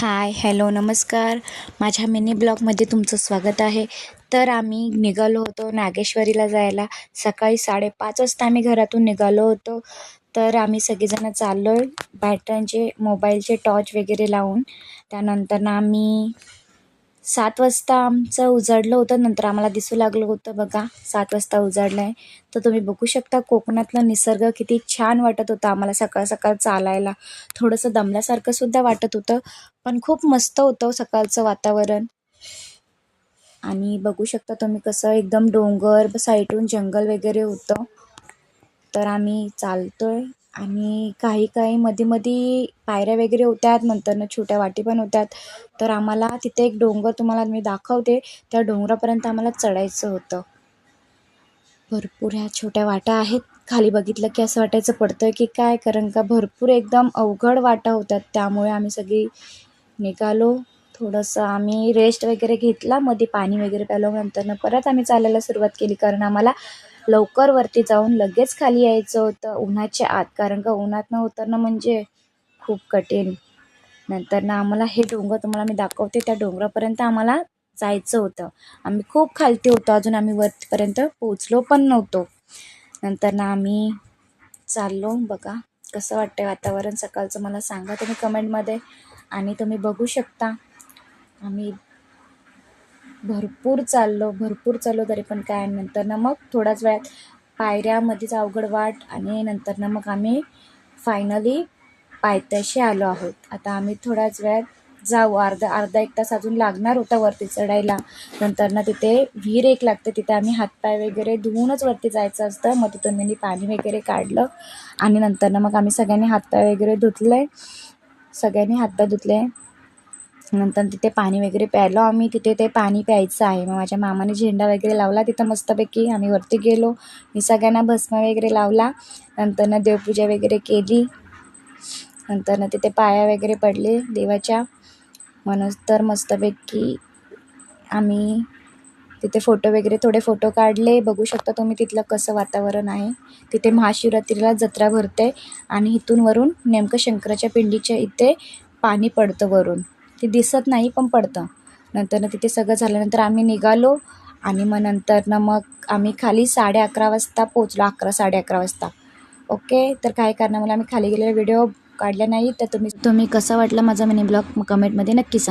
हाय, hello, नमस्कार. माझ्या mini ब्लॉगमध्ये तुमचं स्वागत आहे. तर आम्ही निघालो होतो नागेश्वरीला जायला. सकाळी 5:30 वाजता आम्ही घरातून निघालो होतो. तर आम्ही सगळेजण चाललो आहे बॅटऱ्यांचे मोबाईलचे टॉर्च वगैरे लावून. त्यानंतर आम्ही 7 वाजता आमचं उजाडलं होतं. नंतर आम्हाला दिसू लागलं होतं बघा 7 वाजता उजाडलं आहे. तर तुम्ही बघू शकता कोकणातला निसर्ग किती छान वाटत होता आम्हाला सकाळ सकाळ चालायला. थोडंसं दमल्यासारखं सुद्धा वाटत होतं, पण खूप मस्त होतं सकाळचं वातावरण. आणि बघू शकता तुम्ही कसं एकदम डोंगर साईडून जंगल वगैरे होतं. तर आम्ही चालतोय आणि काही काही मध्ये पायऱ्या वगैरे होत्यात, नंतरनं छोट्या वाटी पण होत्यात. तर आम्हाला तिथे एक डोंगर तुम्हाला मी दाखवते, त्या डोंगरापर्यंत आम्हाला चढायचं होतं. भरपूर ह्या छोट्या वाटा आहेत. खाली बघितलं की असं वाटायचं पडतंय की काय, कारण का भरपूर एकदम अवघड वाटा होत्या. त्यामुळे आम्ही सगळी निघालो. थोडंसं आम्ही रेस्ट वगैरे घेतला, मध्ये पाणी वगैरे प्यायलो. नंतरनं परत आम्ही चालायला सुरुवात केली, कारण आम्हाला लवकर वरती जाऊन लगेच खाली यायचं होतं उन्हाच्या आत, कारण का उन्हातनं उतरणं म्हणजे खूप कठीण. नंतरनं आम्हाला हे डोंगर तुम्हाला मी दाखवते, त्या डोंगरापर्यंत आम्हाला जायचं होतं. आम्ही खूप खालती होतो, अजून आम्ही वरतीपर्यंत पोचलो पण नव्हतो. नंतरनं आम्ही चाललो. बघा कसं वाटतंय वातावरण सकाळचं मला सांगा तुम्ही कमेंटमध्ये. आणि तुम्ही बघू शकता आम्ही भरपूर चाललो तरी पण काय. नंतरनं मग थोड्याच वेळात पायऱ्यामध्येच अवघड वाट, आणि नंतरनं मग आम्ही फायनली पायथ्याशी आलो आहोत. आता आम्ही थोड्याच वेळात जाऊ. अर्धा एक तास अजून लागणार होता वरती चढायला. नंतरनं तिथे विहीर एक लागते, तिथे आम्ही हातपाय वगैरे धुवूनच वरती जायचं असतं. मग तिथून मी पाणी वगैरे काढलं आणि नंतरनं मग आम्ही सगळ्यांनी हातपाय वगैरे धुतले. नंतर तिथे पाणी वगैरे प्यायलो आम्ही. तिथे ते पाणी प्यायचं आहे. मग माझ्या मामाने झेंडा वगैरे लावला तिथं मस्तपैकी. आम्ही वरती गेलो, मी सगळ्यांना भस्म वगैरे लावला. नंतरनं देवपूजा वगैरे केली. नंतरनं तिथे पाया वगैरे पडले देवाच्या. म्हणून तर मस्तपैकी आम्ही तिथे थोडे फोटो काढले. बघू शकता तुम्ही तिथलं कसं वातावरण आहे. तिथे महाशिवरात्रीला जत्रा भरते आणि इथून वरून नेमकं शंकराच्या पिंडीच्या इथे पाणी पडतं वरून. ते दिसत नाही पण पडतं. नंतरनं तिथे सगळं झाल्यानंतर आम्ही निघालो आणि मग नंतरनं मग आम्ही खाली 11:30 वाजता पोचलो. 11-11:30 वाजता. ओके. तर काही कारणामुळे आम्ही खाली गेलेला व्हिडिओ काढला नाही. तर तुम्ही कसा वाटला माझा मिनी ब्लॉग कमेंटमध्ये नक्की सांगा.